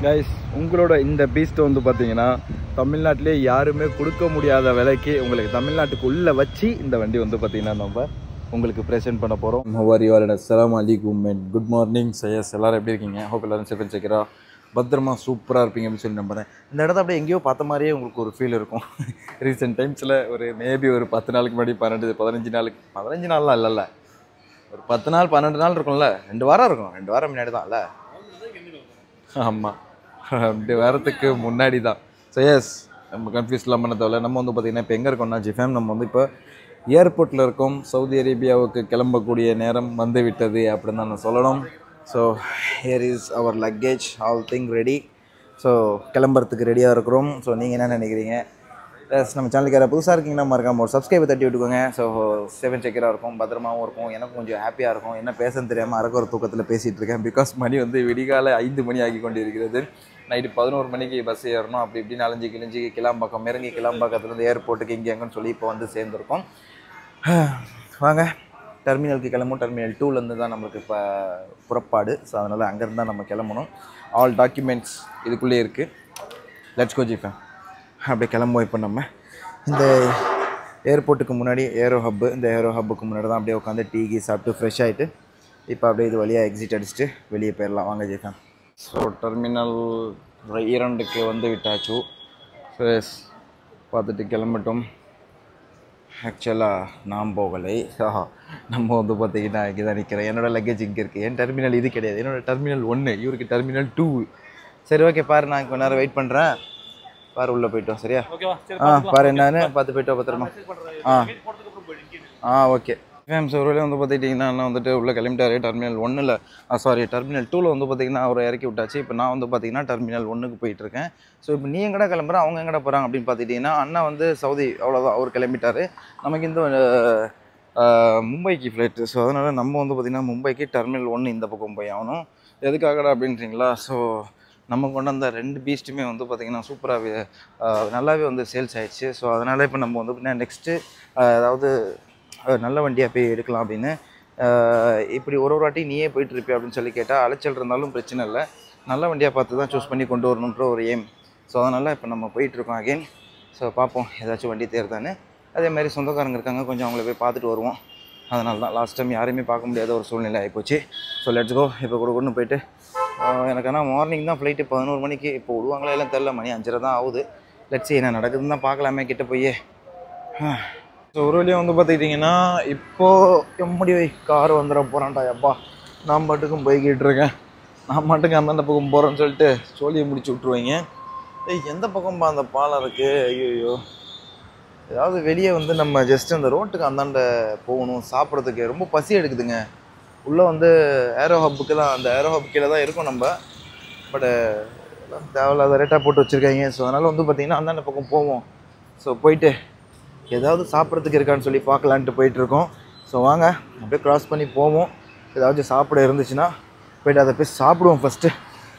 Guys, உங்களோட இந்த Beast வந்து பார்த்தீங்கன்னா தமிழ்நாட்டிலே யாருமே கொடுக்க முடியாத விலைக்கு உங்களுக்கு தமிழ்நாட்டுக்கு உள்ளே வச்சு இந்த வண்டி வந்து பார்த்தீங்கன்னா நம்ம உங்களுக்கு ப்ரெசென்ட் பண்ண போகிறோம். அஸ்ஸலாமு அலைக்கும் அண்ட் குட் மார்னிங் சையஸ். எல்லோரும் எப்படி இருக்கீங்க? ஹோப் எல்லோரும் சேஃப் அண்ட் செக்யூரா பத்திரமா சூப்பராக இருப்பீங்க அப்படின்னு சொல்லி நம்புறேன். இந்த இடத்த அப்படியே எங்கேயோ பார்த்த மாதிரியே உங்களுக்கு ஒரு ஃபீல் இருக்கும். ரீசெண்ட் டைம்ஸில் ஒரு மேபி ஒரு 10 நாளுக்கு முன்னாடி 15 நாள்லாம் இல்லைல்ல, ஒரு 10 நாள் 12 நாள் இருக்கும்ல, 2 வாரம் இருக்கும். 2 வாரம் முன்னாடி தான் இல்லை? ஆமாம், 2 வாரத்துக்கு முன்னாடி தான். ஸோ எஸ், நம்ம கன்ஃபியூஸ்லாம் பண்ண தேவையில்ல. நம்ம வந்து பார்த்திங்கன்னா இப்போ எங்கே இருக்கோம்னா ஜிஃபேம், நம்ம வந்து இப்போ ஏர்போர்ட்டில் இருக்கோம். சவுதி அரேபியாவுக்கு கிளம்பக்கூடிய நேரம் வந்து விட்டது அப்படின்னு தான் நான் சொல்லணும். So here is our luggage, all thing ready. So கிளம்புறதுக்கு ரெடியாக இருக்கிறோம். ஸோ நீங்கள் என்ன நினைக்கிறீங்க? ப்ளஸ் நம்ம சேனலுக்கு யாராவது புதுசாக இருக்கீங்கன்னா மறக்காம ஒரு சப்ஸ்கிரைபை தட்டி விட்டுக்கோங்க. ஸோ சேஃப் அண்ட் செக்யூராக இருக்கும், பத்திரமாவும் இருக்கும், எனக்கும் கொஞ்சம் ஹாப்பியாக இருக்கும். என்ன பேசன்னு தெரியாமல் அரக்க ஒரு தூக்கத்தில் பேசிகிட்டு இருக்கேன். பிகாஸ் மணி வந்து விடிகாலை 5 மணி ஆகி கொண்டு இருக்கிறது. நைட்டு 11 மணிக்கு பஸ் ஏறணும். அப்படி இப்படின்னு அலைஞ்சி கிழிஞ்சி கிளாம்பாக்கம் இறங்கி கிளாம்பாக்கத்துலேருந்து ஏர்போர்ட்டுக்கு இங்கே எங்கன்னு சொல்லி இப்போ வந்து சேர்ந்துருக்கோம். வாங்க டெர்மினலுக்கு கிளம்பும். டெர்மினல் 2லேருந்து தான் நம்மளுக்கு இப்போ புறப்பாடு. ஸோ அதனால் அங்கேருந்து தான் நம்ம கிளம்பணும். ஆல் டாக்குமெண்ட்ஸ் இதுக்குள்ளே இருக்குது. Let's go G fam. அப்படியே கிளம்புவோம். இப்போ நம்ம இந்த ஏர்போர்ட்டுக்கு முன்னாடி ஏரோ ஹப்பு, இந்த ஏரோ ஹப்புக்கு முன்னாடி தான் அப்படியே உட்காந்து டீ சாப்பிட்டு ஃப்ரெஷ் ஆகிட்டு இப்போ அப்படியே இது வழியாக எக்ஸிட் அடிச்சுட்டு வெளியே போயிடலாம். வாங்க ஜெய்ஃபேம். ஸோ டெர்மினல் 2க்கு வந்து விட்டாச்சு. ஃப்ரெஷ் பார்த்துட்டு கிளம்பட்டும். ஆக்சுவலாக நான் போகலை, நம்ம வந்து பார்த்திங்கன்னா இங்கே தான் நிற்கிறேன். என்னோடய லக்கேஜ் இங்கே இருக்குது. என் டெர்மினல் இது கிடையாது, என்னோடய டெர்மினல் 1, இவருக்கு டெர்மினல் 2. சரி, ஓகே, பாரு, நான் கொஞ்ச நேரம் வெயிட் பண்ணுறேன். பாரு, உள்ளே போய்ட்டோம். சரியா? பாரு என்னன்னு பார்த்து போய்ட்டோம் பத்திரமா. Okay fame. ஸோ ஒரு வந்து பார்த்துக்கிட்டிங்கன்னா நான் வந்துட்டு உள்ளே கிளம்பிட்டாரு. டெர்மினல் 1ல் டெர்மினல் 2ல் வந்து பார்த்திங்கன்னா அவரை இறக்கி விட்டாச்சு. இப்போ நான் வந்து பார்த்திங்கன்னா டெர்மினல் 1க்கு போயிட்டுருக்கேன். ஸோ இப்போ நீ எங்கடா கிளம்புறேன், அவங்க எங்கடா போகிறாங்க அப்படின்னு பார்த்துக்கிட்டிங்கன்னா, அண்ணா வந்து சவுதி, அவ்வளோதான், அவர் கிளம்பிட்டார். நமக்கு இந்த மும்பைக்கு ஃப்ளைட்டு. ஸோ அதனால் நம்ம வந்து பார்த்திங்கன்னா மும்பைக்கு டெர்மினல் 1 இந்த பக்கம் போய் ஆகணும். எதுக்காகடா அப்படின்றீங்களா? ஸோ நம்ம கொண்டு வந்த 2 பீஸ்ட்டுமே வந்து பார்த்திங்கன்னா சூப்பராகவே நல்லாவே வந்து சேல்ஸ் ஆகிடுச்சு. ஸோ அதனால் இப்போ நம்ம வந்து பார்த்திங்கன்னா நெக்ஸ்ட்டு ஏதாவது நல்ல வண்டியாக போய் எடுக்கலாம் அப்படின்னு. இப்படி ஒரு வாட்டி நீயே போயிட்டுருப்பி அப்படின்னு சொல்லி கேட்டால் அலைச்சல் இருந்தாலும் பிரச்சனை இல்லை, நல்ல வண்டியாக பார்த்து தான் சூஸ் பண்ணி கொண்டு வரணுன்ற ஒரு எய்ம். ஸோ அதனால் இப்போ நம்ம போயிட்டுருக்கோம் அகெயின். ஸோ பார்ப்போம் ஏதாச்சும் வண்டி தேர்தான்னு. அதேமாதிரி சொந்தக்காரங்க இருக்காங்க, கொஞ்சம் அவங்கள போய் பார்த்துட்டு வருவோம். அதனால தான் லாஸ்ட் டைம் யாரையுமே பார்க்க முடியாத ஒரு சூழ்நிலை ஆகிப்போச்சு. So let's go. இப்போ கூட போயிட்டு எனக்கு ஆனால் மார்னிங் தான் ஃப்ளைட்டு 11 மணிக்கு. இப்போ விடுவாங்களா எல்லாம் தெரில, மணி 5:30 தான் ஆகுது. லெட்ஸ் என்ன நடக்குதுன்னு தான் பார்க்கலாமே கிட்ட போய். ஸோ ஒரு வழியாக வந்து பார்த்துக்கிட்டிங்கன்னா இப்போது எம்மடி கார் வந்துட போகிறான்டா. எப்பா, நான் பாட்டுக்கும் போய்கிட்டு இருக்கேன். நான் பாட்டுக்கு அந்தந்த பக்கம் போகிறேன்னு சொல்லிட்டு சோழியை முடிச்சு விட்ருவாங்க. எந்த பக்கம்பா அந்த பாலம் இருக்குது? ஐயோ, ஏதாவது வெளியே வந்து நம்ம ஜஸ்ட் அந்த ரோட்டுக்கு அந்தாண்ட போகணும். சாப்பிட்றதுக்கு ரொம்ப பசி எடுக்குதுங்க. உள்ளே வந்து ஏரோ ஹப்புக்கு தான், அந்த ஏரோ ஹப் கீழே தான் இருக்கும் நம்ம. பட் எல்லாம் தேவையில்லாத ரேட்டாக போட்டு வச்சுருக்காங்க. ஸோ அதனால் வந்து பார்த்திங்கன்னா அந்தாண்ட பக்கம் போவோம். ஸோ போயிட்டு ஏதாவது சாப்பிட்றதுக்கு இருக்கான்னு சொல்லி பார்க்கலான்ட்டு போயிட்டுருக்கோம். ஸோ வாங்க அப்படியே க்ராஸ் பண்ணி போவோம். ஏதாச்சும் சாப்பிட இருந்துச்சுன்னா போய்ட்டு அதை போய் சாப்பிடுவோம். ஃபஸ்ட்டு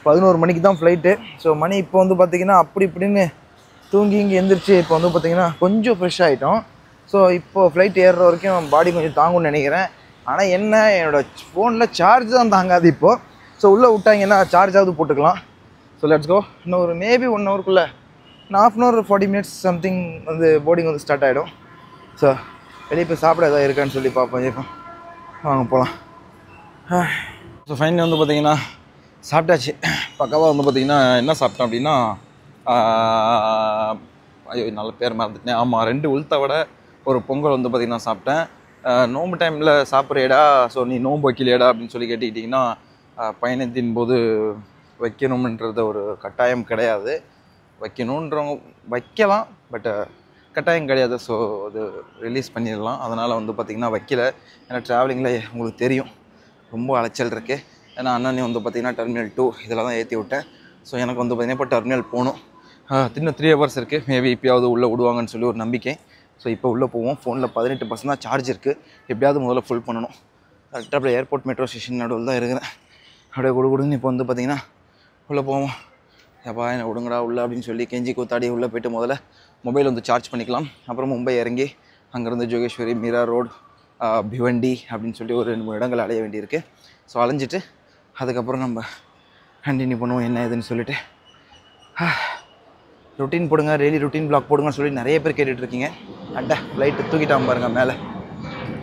11 மணிக்கு தான் ஃப்ளைட்டு. ஸோ மணி இப்போ வந்து பார்த்திங்கன்னா அப்படி இப்படின்னு தூங்கி இங்கே எந்திரிச்சு இப்போ வந்து பார்த்திங்கன்னா கொஞ்சம் ஃப்ரெஷ் ஆகிட்டோம். ஸோ இப்போது ஃப்ளைட் ஏறுற வரைக்கும் பாடி கொஞ்சம் தாங்கும்னு நினைக்கிறேன். ஆனால் என்ன, என்னோடய ஃபோனில் சார்ஜ் தான் தாங்காது இப்போது. ஸோ உள்ளே விட்டாங்கன்னா சார்ஜாவது போட்டுக்கலாம். So let's go. இன்னும் ஒரு மேபி 1 ஹவருக்குள்ளே, 1/2 hour 40 minutes சம்திங் வந்து போர்டிங் வந்து ஸ்டார்ட் ஆகிடும். ஸோ வெளியே போய் சாப்பிட எதாவது இருக்கான்னு சொல்லி பார்ப்போம். இப்போ வாங்க போகலாம். ஸோ ஃபைனலி வந்து பார்த்திங்கன்னா சாப்பிட்டாச்சு. பக்காவாக வந்து பார்த்திங்கன்னா என்ன சாப்பிட்டேன் அப்படின்னா, ஐயோ நல்ல பேர் மறந்துட்டேன். ஆமாம், 2 உளுத்த வடை, ஒரு பொங்கல் வந்து பார்த்திங்கன்னா சாப்பிட்டேன். நோம்பு டைமில் சாப்பிட்றேடா, ஸோ நீ நோம்பு வைக்கலையேடா அப்படின்னு சொல்லி கேட்டுக்கிட்டிங்கன்னா, பயணத்தின் போது வைக்கணும்ன்றது ஒரு கட்டாயம் கிடையாது. வைக்கணுன்றவங்க வைக்கலாம், பட் கட்டாயம் கிடையாது. ஸோ அது ரிலீஸ் பண்ணிடலாம். அதனால் வந்து பார்த்திங்கன்னா வைக்கல. ஏன்னா ட்ராவலிங்கில் உங்களுக்கு தெரியும் ரொம்ப அலைச்சல் இருக்குது. ஏன்னா அண்ணனே வந்து பார்த்திங்கன்னா டெர்மினல் 2 இதில் தான் ஏற்றி விட்டேன். ஸோ எனக்கு வந்து பார்த்திங்கன்னா இப்போ டெர்மினல் போகணும். இன்னும் 3 hours இருக்குது. மேபி இப்போயாவது உள்ளே விடுவாங்கன்னு சொல்லி ஒரு நம்பிக்கை. ஸோ இப்போ உள்ளே போவோம். ஃபோனில் 18% தான் சார்ஜ் இருக்குது. எப்படியாவது முதல்ல ஃபுல் பண்ணணும். கரெக்டாக அப்படியே ஏர்போர்ட் மெட்ரோ ஸ்டேஷன் நடுவில் தான் இருக்கிறேன். அப்படியே கொடுன்னு இப்போ வந்து பார்த்திங்கன்னா உள்ளே போவோம். எப்பா என்னை விடுங்கடா உள்ளே அப்படின்னு சொல்லி கெஞ்சி கூத்தாடி உள்ளே போய்ட்டு முதல்ல மொபைல் வந்து சார்ஜ் பண்ணிக்கலாம். அப்புறம் மும்பை இறங்கி அங்கேருந்து ஜோகேஸ்வரி, மீரா ரோடு, பிவண்டி அப்படின்னு சொல்லி ஒரு 2-3 இடங்கள் அடைய வேண்டியிருக்கு. ஸோ அலைஞ்சிட்டு அதுக்கப்புறம் நம்ம கண்டினியூ பண்ணுவோம் என்ன ஏதுன்னு சொல்லிட்டு. ரொட்டீன் போடுங்க, டெய்லி ரொட்டீன் பிளாக் போடுங்கன்னு சொல்லி நிறைய பேர் கேட்டுட்ருக்கீங்க. அட்டா ஃப்ளைட்டு தூக்கிட்டாம பாருங்க மேலே.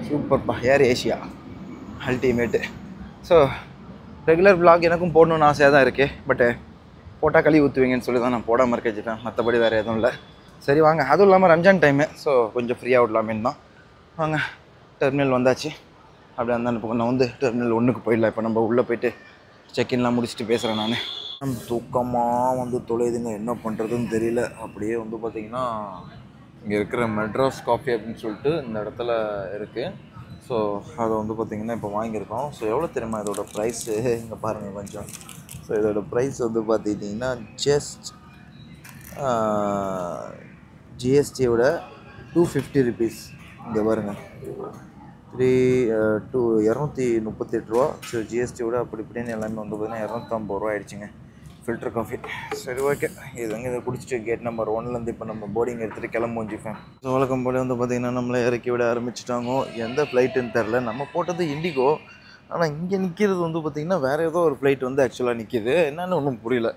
சூப்பர்ப்பா, air Asia ultimate. So regular vlog எனக்கும் போடணுன்னு ஆசையாக தான் இருக்குது. பட்டு போட்டால் கழுவி ஊற்றுவீங்கன்னு சொல்லி தான் நான் போடாமல் இருக்க வச்சுப்பேன். மற்றபடி வேறு எதுவும் இல்லை. சரி வாங்க, அதுவும் இல்லாமல் ரம்ஜான் டைமு, ஸோ கொஞ்சம் ஃப்ரீயாக விடலாமேன்னு தான். வாங்க, டெர்மினல் வந்தாச்சு. அப்படியே அந்த இப்போ நான் வந்து டெர்மினல் 1க்கு போயிடலாம். இப்போ நம்ம உள்ளே போய்ட்டு செக்இன்லாம் முடிச்சுட்டு பேசுகிறேன். நான் தூக்கமாக வந்து தொலைதுங்க, என்ன பண்ணுறதுன்னு தெரியல. அப்படியே வந்து பார்த்திங்கன்னா இங்கே இருக்கிற மெட்ராஸ் காஃபி அப்படின்னு சொல்லிட்டு இந்த இடத்துல இருக்குது. ஸோ அதை வந்து பார்த்திங்கன்னா இப்போ வாங்கியிருக்கோம். ஸோ எவ்வளோ தெரியுமா இதோட ப்ரைஸு? இங்கே பாருங்கள் கொஞ்சம். ஸோ இதோட ப்ரைஸ் வந்து பார்த்துக்கிட்டிங்கன்னா ஜஸ்ட் ஜிஎஸ்டியோட 250 ருபீஸ். இங்கே பாருங்கள், 238 ரூபா. ஸோ ஜிஎஸ்டியோட அப்படி இப்படின்னு எல்லாமே வந்து பார்த்திங்கன்னா 250 ரூபா ஆகிடுச்சிங்க ஃபில்டர் காஃபி. சரி ஓகே, இதுங்க இதை குடிச்சிட்டு கேட் நம்பர் 1லேருந்து இப்போ நம்ம போர்டிங் எடுத்துகிட்டு கிளம்புவோம். ஸோ வழக்கம் போல வந்து பார்த்திங்கன்னா நம்மளை இறக்கி விட ஆரம்பிச்சிட்டாங்க. எந்த ஃப்ளைட்டுன்னு தெரில. நம்ம போட்டது இண்டிகோ, ஆனால் இங்கே நிற்கிறது வந்து பார்த்திங்கன்னா வேறு ஏதோ ஒரு ஃப்ளைட் வந்து ஆக்சுவலாக நிற்கிது. என்னென்னு ஒன்றும் புரியல.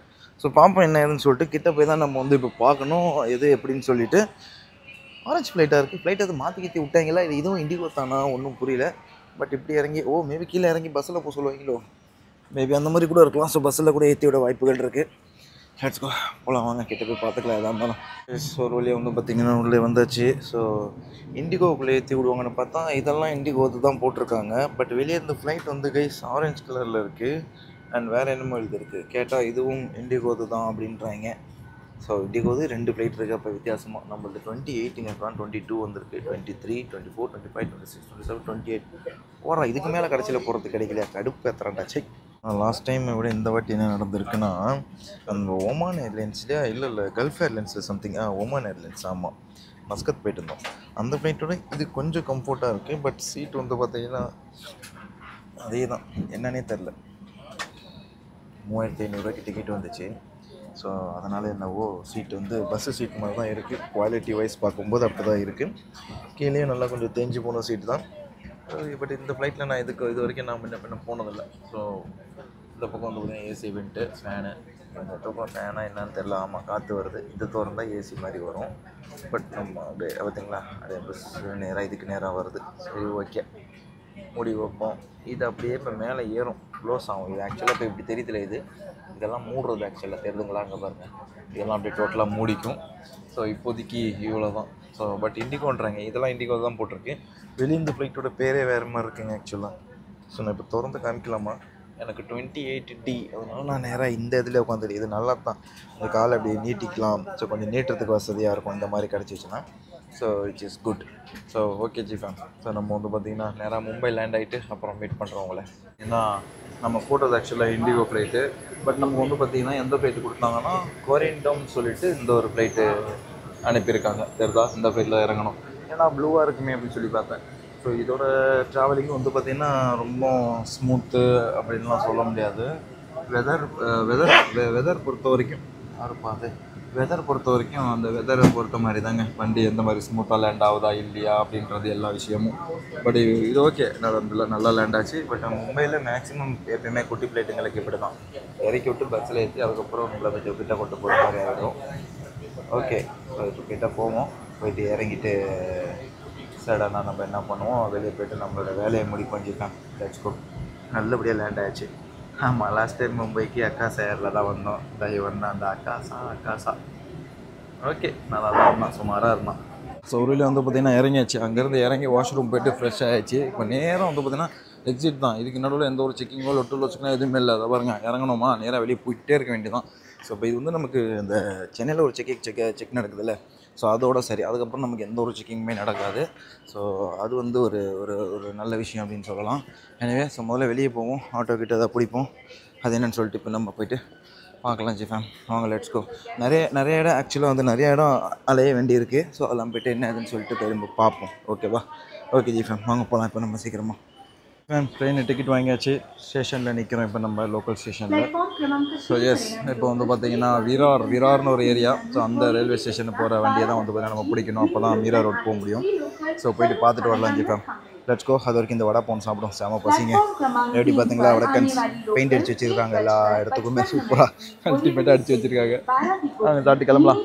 ஸோ பார்ப்போம் என்ன ஏதுன்னு சொல்லிட்டு. கிட்ட போய் தான் நம்ம வந்து இப்போ பார்க்கணும் எது எப்படின்னு சொல்லிட்டு. ஆரஞ்சு ஃப்ளைட்டாக இருக்குது. ஃப்ளைட் அது மாற்றி விட்டாங்களா, இது இதுவும் இண்டிகோ தானா ஒன்றும் புரியல. பட் இப்படி இறங்கி மேபி கீழே இறங்கி பஸ்ஸில் போக சொல்லுவாங்களோ, மேபி அந்த மாதிரி கூட இருக்கலாம். ஸோ பஸ்ஸில் கூட ஏற்றி விட வாய்ப்புகள் இருக்குது. லெட்ஸ் கோ, போகலாம் வாங்க, கிட்ட போய் பார்த்துக்கலாம் எதாக இருந்தாலும். ஸோ ஒரு வழியாக வந்து பார்த்திங்கன்னா உள்ளே வந்தாச்சு. ஸோ இண்டிகோவுக்குள்ளே ஏற்றி விடுவாங்கன்னு பார்த்தா இதெல்லாம் இண்டிகோது தான் போட்டிருக்காங்க. பட் வெளியே இந்த ஃப்ளைட் வந்து கைஸ் ஆரஞ்சு கலரில் இருக்குது. அண்ட் வேறு என்னமோ எழுதிருக்கு. கேட்டால் இதுவும் இண்டிகோது தான் அப்படின்றாங்க. ஸோ இண்டிகோது 2 ஃப்ளைட் இருக்குது. அப்போ வித்தியாசமாக நம்மளுக்கு 28 அப்புறம் 22 வந்திருக்கு. 23, 24, 25, 26, 27, 28 போகிறோம். இதுக்கு மேலே கடைசியில் போகிறது கிடைக்கலையா? கடுப்பு ஏற்றுறாண்டா. செக். லாஸ்ட் டைம் விட இந்த வாட்டி என்ன நடந்திருக்குன்னா, அந்த ஒமான் ஏர்லைன்ஸ்லையா இல்லை கல்ஃப் ஏர்லைன்ஸில் சம்திங் ஒமான் ஏர்லைன்ஸ், ஆமாம், மஸ்கத் போயிட்டு இருந்தோம். அந்த ஃப்ளைட்டோட இது கொஞ்சம் கம்ஃபர்ட்டாக இருக்குது. பட் சீட் வந்து பார்த்திங்கன்னா அதே தான், என்னன்னே தெரில. 3500 டிக்கெட் வந்துச்சு. ஸோ அதனால் என்னவோ சீட் வந்து பஸ்ஸு சீட் மாதிரி தான் இருக்குது. குவாலிட்டி வைஸ் பார்க்கும்போது அப்படி தான் இருக்குது. கீழே நல்லா கொஞ்சம் தேஞ்சு போன சீட்டு தான். பட் இந்த ஃப்ளைட்டில் நான் இது வரைக்கும் நான் முன்ன போனதில்லை. ஸோ இந்த பக்கம் வந்து பார்த்திங்கன்னா ஏசி வெண்ட்டு ஃபேனு. இந்த பக்கம் ஃபேனாக என்னன்னு தெரில. ஆமாம், காற்று வருது. இது திறந்தால் ஏசி மாதிரி வரும். பட் நம்ம அப்படியே பார்த்திங்களா, அப்படியே பஸ் நேராக இதுக்கு நேராக வருது. சரி ஓகே, மூடி வைப்போம். இது அப்படியே இப்போ மேலே ஏறும், க்ளோஸ் ஆகும். இது ஆக்சுவலாக இப்போ இப்படி தெரியல. இதெல்லாம் மூடுறது ஆக்சுவலாக தெரியுதுங்களா? அங்கே பாருங்கள், இதெல்லாம் அப்படியே டோட்டலாக மூடிக்கும். ஸோ இப்போதைக்கு இவ்வளோ தான். ஸோ பட் இண்டிகோன்றாங்க, இதெல்லாம் இண்டிகோ தான் போட்டிருக்கு. வெளியே இந்த ஃப்ளைட்டோட பேரே வேறு மாதிரி இருக்குங்க ஆக்சுவலாக. ஸோ நான் இப்போ திறந்து காமிக்கலாமா? எனக்கு 28D, அதனால நான் நேராக இந்த இதில் உட்காந்துட்டு. இது நல்லா தான், இந்த காலை அப்படி நீட்டிக்கலாம். ஸோ கொஞ்சம் நீட்டுறதுக்கு வசதியாக இருக்கும் இந்த மாதிரி கிடச்சிச்சின்னா. So it's is good. So okay G fam. So நம்ம வந்து பார்த்திங்கன்னா நேராக மும்பை லேண்ட் ஆகிட்டு அப்புறம் மீட் பண்ணுறோம் உங்களை. ஏன்னா நம்ம போட்டது ஆக்சுவலாக இண்டிகோ ஃப்ளைட்டு. பட் நமக்கு வந்து பார்த்திங்கன்னா எந்த ஃப்ளைட்டு கொடுத்தாங்கன்னா கோரியன்டம்னு சொல்லிட்டு இந்த ஒரு ஃப்ளைட்டு அனுப்பியிருக்காங்க. தெரிதா? இந்த ஃப்ளைட்டில் இறங்கணும். ஏன்னா ப்ளூவாக இருக்குமே அப்படின்னு சொல்லி பார்த்தேன். ஸோ இதோட ட்ராவலிங் வந்து பார்த்திங்கன்னா ரொம்ப ஸ்மூத்து அப்படின்லாம் சொல்ல முடியாது. வெதர் பொறுத்த வரைக்கும் வெதர் பொறுத்த வரைக்கும் அந்த வெதரை பொறுத்த மாதிரி தாங்க வண்டி எந்த மாதிரி ஸ்மூத்தாக லேண்ட் ஆகுதா இல்லையா அப்படின்றது எல்லா விஷயமும். பட் இது ஓகே, நல்லா லேண்ட் ஆச்சு. பட் மும்பையில் மேக்ஸிமம் எப்பயுமே குட்டி ஃப்ளைட்டுங்களுக்கு இப்படி தான் இறக்கி விட்டு பஸ்ஸில் ஏற்றி அதுக்கப்புறம் நம்மளை கொஞ்சம் கிட்ட கொண்டு போகிற மாதிரி ஆகிடும். ஓகே, ஸோ இப்போ கிட்டே போவோம். போயிட்டு இறங்கிட்டு சடனாக நம்ம என்ன பண்ணுவோம், வெளியே போய்ட்டு நம்மளோட வேலையை முடிப்போம். Let's go. நல்லபடியாக லேண்ட் ஆகிடுச்சு. ஆமாம், லாஸ்ட் டைம் மும்பைக்கு அக்காசா ஏரில் தான் வந்தோம். டிரைவர்னா அந்த அக்காசா ஓகே, நல்லா தான் இருந்தான், சுமாராக இருந்தான். ஸோ ஊரில் வந்து பார்த்திங்கன்னா இறங்கியாச்சு. அங்கேருந்து இறங்கி வாஷ்ரூம் போய்ட்டு ஃப்ரெஷ் ஆகிடுச்சு. இப்போ நேரம் வந்து பார்த்திங்கன்னா எக்ஸிட் தான். இதுக்கு நடுவில் எந்த ஒரு செக்கிங்கோ லொட்டு லொச்சுக்கோ எதுவுமே இல்லை. அதை பாருங்கள், இறங்கணுமா நேராக வெளியே போயிட்டே இருக்க வேண்டியதான். ஸோ இப்போ இது வந்து நமக்கு இந்த சென்னையில் ஒரு செக் நடக்குதுல்ல, ஸோ அதோட சரி. அதுக்கப்புறம் நமக்கு எந்த ஒரு செக்கிங்குமே நடக்காது. ஸோ அது வந்து ஒரு ஒரு நல்ல விஷயம் அப்படின்னு சொல்லலாம். எனவே ஸோ முதல்ல வெளியே போவோம், ஆட்டோ கிட்ட அதை பிடிப்போம். அது என்னென்னு சொல்லிட்டு இப்போ நம்ம போய்ட்டு பார்க்கலாம் ஜிஃபேம். வாங்க லெட்ஸ் கோ. நிறைய இடம் ஆக்சுவலாக வந்து நிறைய இடம் அலைய வேண்டியிருக்கு. ஸோ அதெல்லாம் போய்ட்டு என்ன ஏதுன்னு சொல்லிட்டு திரும்ப பார்ப்போம். ஓகேவா? ஓகே ஜிஃபேம், வாங்க போகலாம் இப்போ நம்ம சீக்கிரமாக. மேம் ட்ரெயின் டிக்கெட் வாங்கியாச்சு. ஸ்டேஷனில் நிற்கிறோம் இப்போ நம்ம லோக்கல் ஸ்டேஷனில். ஸோ எஸ், இப்போ வந்து பார்த்திங்கன்னா விரார்னு ஒரு ஏரியா. ஸோ அந்த ரயில்வே ஸ்டேஷனுக்கு போகிற வண்டியை தான் வந்து பார்த்திங்கன்னா நம்ம பிடிக்கணும். அப்போ தான் மீரா ரோட் போக முடியும். ஸோ போயிட்டு பார்த்துட்டு வரலாம் ஜிஃபேம். Let's go. அது வரைக்கும் இந்த வடை போன் சாப்பிடும். செம பசிங்க. எப்படி பார்த்தீங்களா வடக்கன்ஸ் பெயிண்ட் அடிச்சு வச்சுருக்காங்க எல்லா இடத்துக்குமே. சூப்பராக அல்டிமேட்டாக அடிச்சு வச்சுருக்காங்க. அவங்க சாப்பிட்டு கிளம்பலாம்.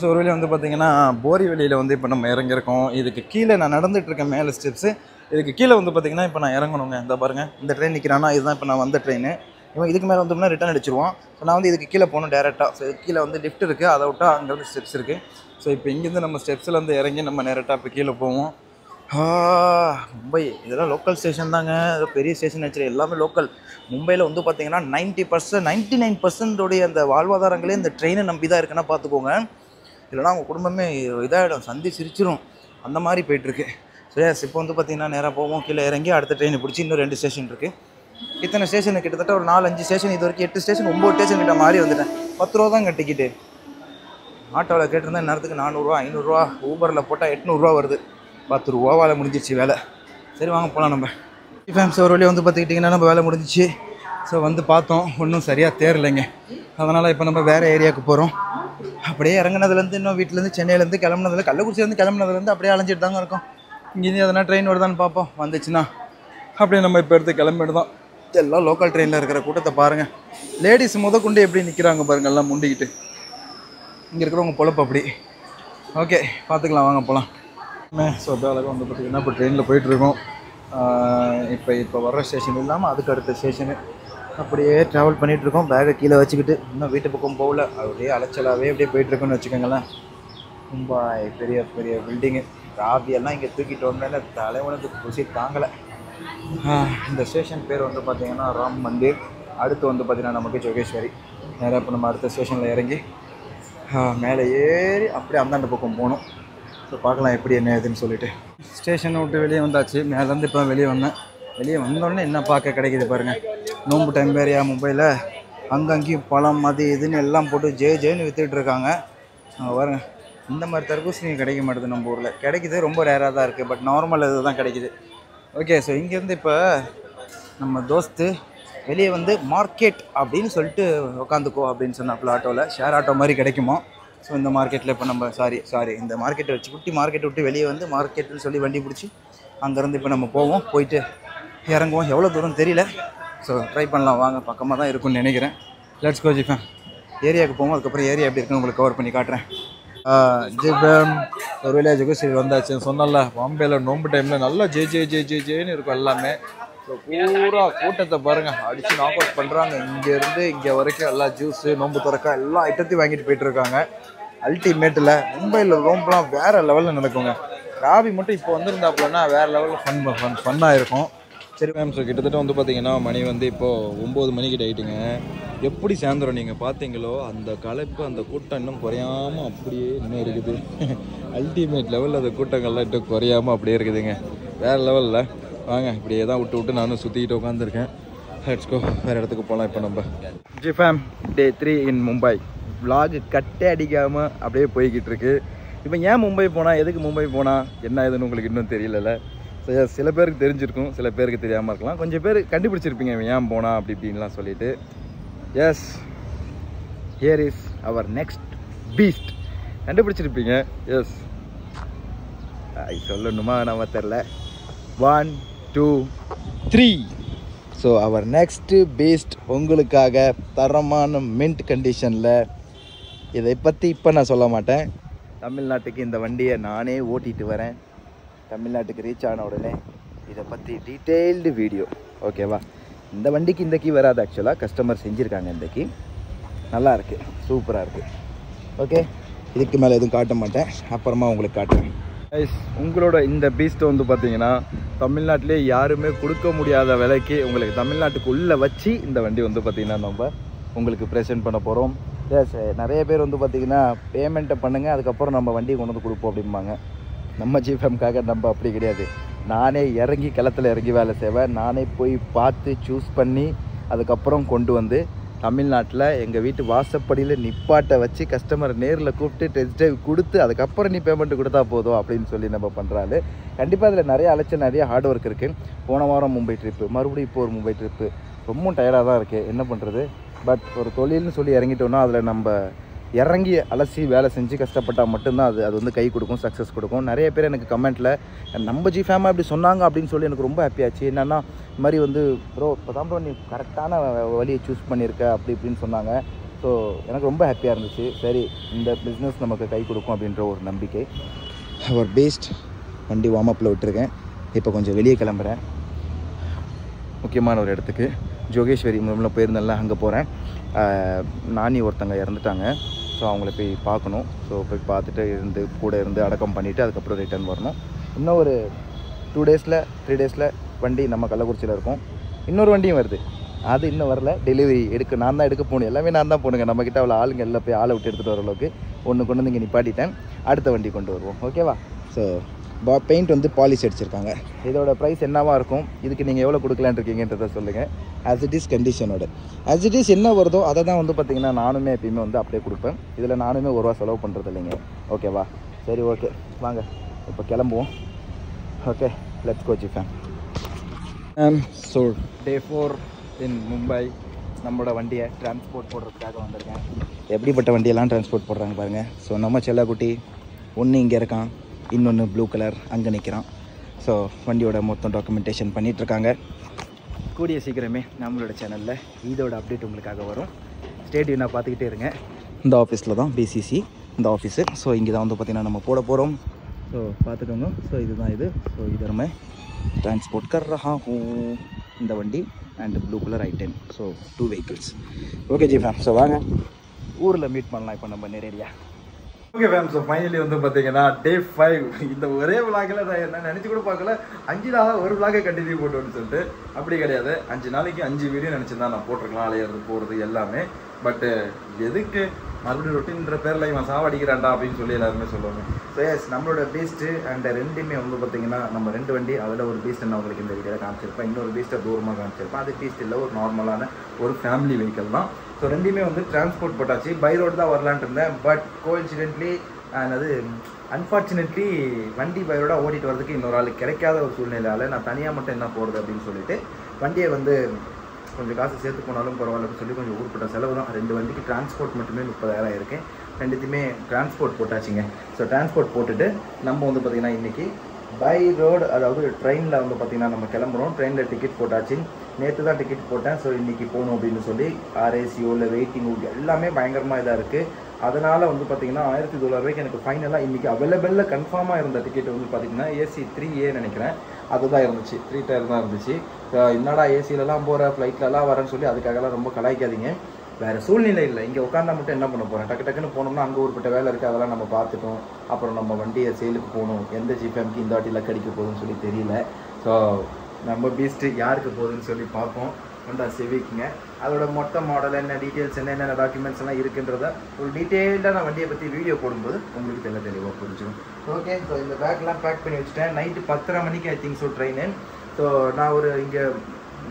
ஸோ ஒரு வழியில் வந்து பார்த்தீங்கன்னா போரிவெளியில் வந்து இப்போ நம்ம இறங்கியிருக்கோம். இதுக்கு கீழே நான் நடந்துகிட்ருக்கேன் மேலே ஸ்டெப்ஸு. இதுக்கு கீழே வந்து பார்த்தீங்கன்னா இப்போ நான் இறங்கணுங்க. இந்த பாருங்கள் இந்த ட்ரெயின் நிற்கிறானா, இதுதான் இப்போ நான் வந்த ட்ரெயின். இவன் இதுக்கு மேலே வந்தோம்னா ரிட்டன் அடிச்சிருவான். ஸோ நான் வந்து இதுக்கு கீழே போகணும் டேரெக்டாக. ஸோ இதுக்கு கீழே வந்து லிஃப்ட் இருக்குது, அதை விட்டால் அங்கேருந்து ஸ்டெப்ஸ் இருக்குது. ஸோ இப்போ இங்கேருந்து நம்ம ஸ்டெப்ஸில் வந்து இறங்கி நம்ம டேரெக்டாக இப்போ கீழே போவோம். மும்பை இதெல்லாம் லோக்கல் ஸ்டேஷன் தாங்க. பெரிய ஸ்டேஷன் ஆக்சுவலி எல்லாமே லோக்கல். மும்பையில் வந்து பார்த்தீங்கன்னா 99% அந்த வாழ்வாதாரங்களே இந்த ட்ரெயினை நம்பி தான் இருக்குன்னா பார்த்துக்கோங்க. இல்லைனா அவங்க குடும்பமே இதாகிடும், சந்தி சிரிச்சிடும். அந்த மாதிரி போயிட்டுருக்கு. ஸோ இப்போ வந்து பார்த்திங்கன்னா நேராக போவோம். கீழே இறங்கி அடுத்த ட்ரெயினை பிடிச்சி இன்னும் 2 ஸ்டேஷன் இருக்குது. இத்தனை ஸ்டேஷன் கிட்டத்தட்ட ஒரு 4-5 ஸ்டேஷன், இது வரைக்கும் 8 ஸ்டேஷன் 9 ஸ்டேஷன் கிட்ட மாறி வந்துட்டேன். 10 ரூபா தாங்க டிக்கெட்டு. ஆட்டோவில் கேட்டிருந்தா நேரத்துக்கு 400 500, ஊபரில் போட்டால் 800 வருது. 10 ரூபாவால் முடிஞ்சிச்சு வேலை. சரி வாங்க போகலாம் நம்ம. ஃபேம்ஸ் ஒரு வழியாக வந்து பார்த்துக்கிட்டிங்கன்னா நம்ம வேலை முடிஞ்சிச்சு. ஸோ வந்து பார்த்தோம், ஒன்றும் சரியாக தேரலைங்க. அதனால் இப்போ நம்ம வேறு ஏரியாவுக்கு போகிறோம். அப்படியே இறங்கினதுலேருந்து இன்னும் வீட்டிலேருந்து சென்னையிலேருந்து கிளம்புனதில் கள்ளக்குறிச்சிலேருந்து கிளம்புனதுலேருந்து அப்படியே அலைஞ்சிட்டு தாங்க இருக்கோம். இங்கேருந்து எதனா ட்ரெயின் வருதான்னு பார்ப்போம். வந்துச்சுன்னா அப்படியே நம்ம இப்போ எடுத்து கிளம்பிடுதான். எல்லாம் லோக்கல் ட்ரெயினில் இருக்கிற கூட்டத்தை பாருங்கள். லேடிஸ் முதற்கொண்டு எப்படி நிற்கிறாங்க பாருங்கள், எல்லாம் முண்டிக்கிட்டு. இங்கே இருக்கிறவங்க பொழப்பு அப்படி. ஓகே பார்த்துக்கலாம், வாங்க போகலாம். ஸோ அழகாக வந்து பார்த்திங்கன்னா இப்போ ட்ரெயினில் போயிட்டுருக்கோம். இப்போ வர்ற ஸ்டேஷன் இல்லாமல் அதுக்கு அடுத்த ஸ்டேஷனு. அப்படியே ட்ராவல் பண்ணிகிட்ருக்கோம். பேக்கை கீழே வச்சுக்கிட்டு இன்னும் வீட்டு பக்கம் போகல. அப்படியே அலைச்சலாகவே அப்படியே போயிட்டுருக்கோன்னு வச்சுக்கோங்களேன். ரொம்ப பெரிய பெரிய பில்டிங்கு. ராபியெல்லாம் இங்கே தூக்கிட்டு வந்தேன்னு தலைவனுக்கு குசி தாங்கலை. இந்த ஸ்டேஷன் பேர் வந்து பார்த்திங்கன்னா ராம் மந்திர். அடுத்து வந்து பார்த்திங்கன்னா நமக்கு ஜோகேஸ்வரி. நேராக இப்போ நம்ம அடுத்த ஸ்டேஷனில் இறங்கி மேலே ஏறி அப்படியே அந்தாண்ட பக்கம் போகணும். ஸோ பார்க்கலாம் எப்படி என்ன ஏதுன்னு சொல்லிவிட்டு. ஸ்டேஷனை விட்டு வெளியே வந்தாச்சு. மேலேருந்து இப்போ வெளியே வந்தேன். வெளியே வந்தோடனே என்ன பார்க்க கிடைக்கிது பாருங்கள். நோம்பு டைம் வேறையா மும்பையில். அங்கங்கேயும் பழம் அது இதுன்னு எல்லாம் போட்டு ஜேன்னு விற்றுக்கிட்டு இருக்காங்க. பாருங்கள், இந்த மாதிரி தர்பூசணி கிடைக்க மாட்டேது நம்ம ஊரில். கிடைக்கிது, ரொம்ப ரேராக தான் இருக்குது. பட் நார்மல் இது தான் கிடைக்கிது. ஓகே, ஸோ இங்கேருந்து இப்போ நம்ம தோஸ்து வெளியே வந்து மார்க்கெட் அப்படின்னு சொல்லிட்டு உட்காந்துக்கோ அப்படின்னு சொன்னாப்புல. ஆட்டோவில் ஷேர் ஆட்டோ மாதிரி கிடைக்குமா. ஸோ இந்த மார்க்கெட்டில் இப்போ நம்ம சாரி இந்த மார்க்கெட்டை வச்சு குட்டி மார்க்கெட்டை விட்டு வெளியே வந்து மார்க்கெட்டுன்னு சொல்லி வண்டி பிடிச்சி அங்கேருந்து இப்போ நம்ம போவோம். போயிட்டு இறங்குவோம். எவ்வளோ தூரம் தெரியல. ஸோ ட்ரை பண்ணலாம் வாங்க. பக்கமாக தான் இருக்குன்னு நினைக்கிறேன். Let's go G fam. ஏரியாவுக்கு போவோம். அதுக்கப்புறம் ஏரியா எப்படி இருக்குன்னு உங்களுக்கு கவர் பண்ணி காட்டுறேன். ஜிஃபேம் ஒரு வேலையாக ஜோகேஸ்வரி வந்தாச்சு. சொன்னல பாம்பேயில் நோம்பு டைமில் நல்லா ஜேன்னு இருக்கும் எல்லாமே. ஸோ பூரா கூட்டத்தை பாருங்கள், அடித்து நாக் அவுட் பண்ணுறாங்க. இங்கேருந்து இங்கே வரைக்கும் எல்லா ஜூஸு நோம்பு திறக்கா எல்லா ஐட்டத்தையும் வாங்கிட்டு போயிட்டுருக்காங்க. அல்டிமேட்டில் மும்பையில் நோம்புலாம் வேறு லெவலில் நடக்குங்க. ராபி மட்டும் இப்போ வந்திருந்தாப்புலன்னா வேறு லெவலில் ஃபன்னாக இருக்கும். சரி மேம். ஸோ கிட்டத்தட்ட வந்து பார்த்தீங்கன்னா மணி வந்து இப்போது 9 மணிக்கிட்ட ஆகிட்டுங்க. எப்படி சேர்ந்துடும் நீங்கள் பார்த்தீங்களோ அந்த களைப்பு அந்த கூட்டம் இன்னும் குறையாமல் அப்படியே இன்னும் இருக்குது. அல்டிமேட் லெவலில் அந்த கூட்டங்கள்லாம் இன்னும் குறையாமல் அப்படியே இருக்குதுங்க. வேறு லெவலில். வாங்க இப்படியே தான் விட்டு நானும் சுற்றிக்கிட்டு உட்காந்துருக்கேன். லெட்ஸ் கோ, வேறு இடத்துக்கு போகலாம் இப்போ நம்ம. ஜிஃபேம் டே 3 இன் மும்பை. விலாகு கட்டே அடிக்காமல் அப்படியே போய்கிட்டு இருக்கு. இப்போ ஏன் மும்பை போனால், எதுக்கு மும்பை போனால், என்ன ஏதுன்னு உங்களுக்கு இன்னும் தெரியல. சில பேருக்கு தெரிஞ்சிருக்கும், சில பேருக்கு தெரியாமல் இருக்கலாம். கொஞ்சம் பேர் கண்டுபிடிச்சிருப்பீங்க ஏன் போனால் அப்படி இப்படின்லாம் சொல்லிட்டு. Yes, here is our next beast. கண்டுபிடிச்சிருப்பீங்க. எஸ், சொல்லணுமா நம்ம தெரில. 1 2 3. ஸோ அவர் நெக்ஸ்ட்டு பீஸ்ட் உங்களுக்காக தரமான மின்ட் கண்டிஷனில். இதை பற்றி இப்போ நான் சொல்ல மாட்டேன். தமிழ்நாட்டுக்கு இந்த வண்டியை நானே ஓட்டிகிட்டு வரேன். தமிழ்நாட்டுக்கு ரீச் ஆன உடனே இதை பற்றி டீட்டெயில்டு வீடியோ. ஓகேவா? இந்த வண்டிக்கு இந்த கீ வராது. ஆக்சுவலாக கஸ்டமர் செஞ்சுருக்காங்க இந்த கீ. நல்லா இருக்குது, சூப்பராக இருக்குது. ஓகே, இதுக்கு மேலே எதுவும் காட்ட மாட்டேன், அப்புறமா உங்களுக்கு காட்டுறேன். உங்களோட இந்த பீஸ்ட்டை வந்து பார்த்தீங்கன்னா தமிழ்நாட்டிலே யாருமே கொடுக்க முடியாத விலைக்கு உங்களுக்கு தமிழ்நாட்டுக்கு உள்ளே வச்சு இந்த வண்டி வந்து பார்த்திங்கன்னா நம்ம உங்களுக்கு ப்ரெசென்ட் பண்ண போகிறோம். எஸ், நிறைய பேர் வந்து பார்த்திங்கன்னா பேமெண்ட்டை பண்ணுங்கள், அதுக்கப்புறம் நம்ம வண்டியை கொண்டு வந்து கொடுப்போம் அப்படிம்பாங்க. நம்ம ஜிஃபேம்காக நம்ம அப்படி கிடையாது. நானே இறங்கி களத்தில் இறங்கி வேலை செய்வேன். நானே போய் பார்த்து சூஸ் பண்ணி அதுக்கப்புறம் கொண்டு வந்து தமிழ்நாட்டில் எங்கள் வீட்டு வாசப்படியில் நிப்பாட்டை வச்சு கஸ்டமரை நேரில் கூப்பிட்டு டெஸ்ட் ட்ரைவ் கொடுத்து அதுக்கப்புறம் நீ பேமெண்ட்டு கொடுத்தா போதும் அப்படின்னு சொல்லி நம்ம பண்ணுறாரு. கண்டிப்பாக அதில் நிறைய அலைச்சல், நிறைய ஹார்ட் ஒர்க் இருக்குது. போன வாரம் மும்பை ட்ரிப்பு, மறுபடியும் இப்போ ஒரு மும்பை ட்ரிப்பு. ரொம்ப டயர்டாக தான் இருக்குது, என்ன பண்ணுறது. பட் ஒரு தொழில்னு சொல்லி இறங்கிட்டோன்னா அதில் நம்ம இறங்கி அலசி வேலை செஞ்சு கஷ்டப்பட்டால் மட்டும்தான் அது வந்து கை கொடுக்கும், சக்ஸஸ் கொடுக்கும். நிறைய பேர் எனக்கு கமெண்ட்டில் நம்ம ஜிஃபேமாக இப்படி சொன்னாங்க அப்படின்னு சொல்லி எனக்கு ரொம்ப ஹாப்பியாச்சு. என்னென்னா இது மாதிரி வந்து ப்ரோ இப்போ தான் ப்ரோ நீ கரெக்டான வழியை சூஸ் பண்ணியிருக்க அப்படி இப்படின்னு சொன்னாங்க. ஸோ எனக்கு ரொம்ப ஹாப்பியாக இருந்துச்சு. சரி, இந்த பிஸ்னஸ் நமக்கு கை கொடுக்கும் அப்படின்ற ஒரு நம்பிக்கை. ஒரு பேஸ்ட் வண்டி வார்ம் அப்பில் விட்டுருக்கேன். இப்போ கொஞ்சம் வெளியே கிளம்புறேன், முக்கியமான ஒரு இடத்துக்கு. ஜோகேஸ்வரி மூலமாக போயிருந்தேன்ல, அங்கே போகிறேன். நானி ஒருத்தங்க இறந்துட்டாங்க. ஸோ அவங்கள போய் பார்க்கணும். ஸோ போய் பார்த்துட்டு கூட இருந்து அடக்கம் பண்ணிவிட்டு அதுக்கப்புறம் ரிட்டர்ன் வரணும். இன்னும் ஒரு 2 டேஸில் 3 டேஸில் வண்டி நம்ம கள்ளக்குறிச்சியில் இருக்கும். இன்னொரு வண்டியும் வருது, அது இன்னும் வரல. டெலிவரி நான் தான் எடுக்க போகணும். எல்லாமே நான் தான் போகணுங்க. நம்மக்கிட்ட அவ்வளோ ஆளுங்க எல்லாம் போய் ஆளை விட்டு எடுத்துகிட்டு வர அளவுக்கு ஒன்று கொண்டு வந்து இங்கே நிப்பாட்டிட்டேன். அடுத்த வண்டி கொண்டு வருவோம், ஓகேவா? ஸோ பெயிண்ட் வந்து பாலிஷ் அடிச்சிருக்காங்க. இதோட ப்ரைஸ் என்னவாக இருக்கும், இதுக்கு நீங்கள் எவ்வளோ கொடுக்கலான்னு இருக்கீங்கன்றதை சொல்லுங்கள். ஆஸ் இட் இஸ் கண்டிஷனோட ஆஸ் இட் இஸ் என்ன வருதோ அதை தான் வந்து பார்த்திங்கன்னா நானுமே எப்பயுமே வந்து அப்படியே கொடுப்பேன். இதில் நானுமே 1 ரூபா செலவு பண்ணுறது இல்லைங்க, ஓகேவா? சரி, ஓகே, வாங்க இப்போ கிளம்புவோம். Okay, let's go G fam. So day 4 in Mumbai. நம்மளோட வண்டியை டிரான்ஸ்போர்ட் போடுறதுக்காக வந்திருக்கேன். எப்படிப்பட்ட வண்டியெல்லாம் டிரான்ஸ்போர்ட் போடுறாங்க பாருங்கள். ஸோ நம்ம செல்லக்குட்டி ஒன்று இங்கே இருக்கான், இன்னொன்று ப்ளூ கலர் அங்கே நிற்கிறான். ஸோ வண்டியோட மொத்தம் டாக்குமெண்டேஷன் பண்ணிகிட்ருக்காங்க. கூடிய சீக்கிரமே நம்மளோட சேனலில் இதோட அப்டேட் உங்களுக்காக வரும். ஸ்டேடியம் பார்த்துக்கிட்டே இருங்க. இந்த ஆஃபீஸில் தான் பிசிசி இந்த ஆஃபீஸு. ஸோ இங்கே தான் வந்து பார்த்திங்கன்னா நம்ம போட போகிறோம். ஸோ பார்த்துக்கோங்க. ஸோ இதுதான் இது. ஸோ இது நம்ம டிரான்ஸ்போர்ட் கர் ரஹா ஹூ. இந்த வண்டி and blue colour I-10. So 2 vehicles. Okay ஜி ஃபேம், ஸோ வாங்க ஊரில் மீட் பண்ணலாம் இப்போ நம்ம நேரடியாக. ஓகே ஃபேம், ஸோ ஃபைனலி வந்து பார்த்தீங்கன்னா டே 5. இந்த ஒரே விளாகில் நான் என்ன நினச்சி கூட பார்க்கல 5 நாளாக ஒரு விளாகை கண்டினியூ போட்டோன்னு சொல்லிட்டு. அப்படி கிடையாது, 5 நாளைக்கு 5 வீடியோ நினச்சிருந்தா நான் போட்டிருக்கலாம், அலையிறது போகிறது எல்லாமே. பட்டு எதுக்கு மறுபடியும் ரொட்டீன்ற பேரில் இவன் சாவடிக்கிறான்டா அப்படின்னு சொல்லி எல்லாருமே சொல்லுவாங்க. ஸோ எஸ், நம்மளோட பீஸ்ட்டு அண்ட் ரெண்டுமே வந்து பார்த்திங்கன்னா நம்ம 2 வண்டி. அதில் ஒரு பீஸ்ட் நான் உங்களுக்கு இந்த வீடியோவில் காமிச்சிருப்பேன், இன்னொரு பீஸ்ட்டை தூரமாக காமிச்சிருப்பேன். அது பீஸ்ட் இல்லை, ஒரு நார்மலான ஒரு ஃபேமிலி வெஹிக்கிள் தான். ஸோ ரெண்டுமே வந்து டிரான்ஸ்போர்ட் போட்டாச்சு. பை ரோடு தான் வரலான்ட்டு இருந்தேன். பட் கோஇன்சிடென்ட்லி அது அன்ஃபார்ச்சுனேட்லி வண்டி பை ரோடாக ஓட்டிகிட்டு வரதுக்கு இன்னொரு ஆள் கிடைக்காத ஒரு சூழ்நிலையால் நான் தனியாக மட்டும் என்ன போகிறது அப்படின்னு சொல்லிட்டு வண்டியை வந்து கொஞ்சம் காசு சேர்த்து போனாலும் பரவாயில்லன்னு சொல்லி கொஞ்சம் ஊர்பட்ட செலவு தான். 2 வண்டிக்கு டிரான்ஸ்போர்ட் மட்டுமே 30,000 இருக்குது. ரெண்டுத்தையுமே டிரான்ஸ்போர்ட் போட்டாச்சுங்க. ஸோ டிரான்ஸ்போர்ட் போட்டுட்டு நம்ம வந்து பார்த்திங்கன்னா இன்றைக்கி பை ரோடு, அதாவது ட்ரெயினில் வந்து பார்த்திங்கன்னா நம்ம கிளம்புறோம். ட்ரெயினில் டிக்கெட் போட்டாச்சு. நேற்று தான் டிக்கெட் போட்டேன். ஸோ இன்றைக்கி போகணும் அப்படின்னு சொல்லி RACO இல்லை வெயிட்டிங் எல்லாமே பயங்கரமாக இதாக இருக்குது. அதனால் வந்து பார்த்திங்கன்னா $1,200 எனக்கு ஃபைனலாக இன்றைக்கி அவைலபிளில் கன்ஃபார்மாக இருந்த டிக்கெட் வந்து பார்த்திங்கன்னா AC 3A நினைக்கிறேன், அதுதான் இருந்துச்சு. 3 டயர் தான் இருந்துச்சு. என்னடா ஏசிலலாம் போகிற, ஃப்ளைட்லலாம் வரேன்னு சொல்லி அதுக்காகலாம் ரொம்ப கலாய்க்காதீங்க. வேறு சூழ்நிலை இல்லை. இங்கே உட்காந்தா மட்டும் என்ன பண்ண போகிறேன், டக்குன்னு போனோம்னா அங்கே ஒருப்பட்ட வேலை இருக்குது, அதெல்லாம் நம்ம பார்த்துட்டோம். அப்புறம் நம்ம வண்டியை சேலுக்கு போகணும். எந்த ஜிஃபேம்க்கு இந்த வாட்டி லக் அடிக்க போகுதுன்னு சொல்லி தெரியல. ஸோ நம்ம பீஸ்ட்டு யாருக்கு போகுதுன்னு சொல்லி பார்ப்போம். ஹோண்டா சிவிக்குங்க. அதோட மொத்த மாடல் என்ன, டீட்டெயில்ஸ் என்னென்ன டாக்குமெண்ட்ஸ் எல்லாம் இருக்குன்றத ஒரு டீட்டெயில்டாக நான் வண்டியை பற்றி வீடியோ போடும்போது உங்களுக்கு தெளிவாக புரிஞ்சிடும். ஓகே, ஸோ இந்த பேக்லாம் பேக் பண்ணி வச்சுட்டேன். நைட்டு 10:30 மணிக்கு I think so train. So நான் ஒரு இங்கே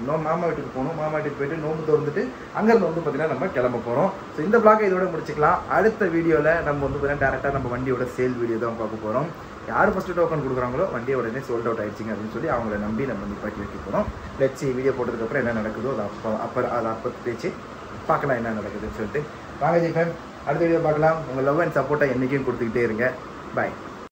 மாமா வீட்டுக்கு போகணும். மாமா வீட்டுக்கு போய்ட்டு நோம்பு திறந்துட்டு அங்கேருந்து வந்து பார்த்திங்கன்னா நம்ம கிளம்ப போகிறோம். ஸோ இந்த பிளாக்கை இதோட முடிச்சுக்கலாம். அடுத்த வீடியோவில் நம்ம வந்து பார்த்திங்கன்னா டேரெக்டாக நம்ம வண்டியோட சேல் வீடியோ தான் பார்க்க போகிறோம். யார் ஃபஸ்ட்டு டோக்கன் கொடுக்குறாங்களோ வண்டியை உடனே சோல்ட் அவுட் ஆயிடுச்சிங்க அப்படின்னு சொல்லி அவங்கள நம்பி நம்ம நிப்பாட்டி வைக்க போகிறோம். லெட்ஸ் வீடியோ போட்டதுக்கப்புறம் என்ன நடக்குதோ அதை அப்போ பேச்சு பார்க்கலாம் என்ன நடக்குதுன்னு சொல்லிட்டு. வாங்க ஜி ஃபேம், அடுத்த வீடியோ பார்க்கலாம். உங்கள் லவ் அண்ட் சப்போர்ட்டை என்றைக்கும் கொடுத்துக்கிட்டே இருங்க. பாய்.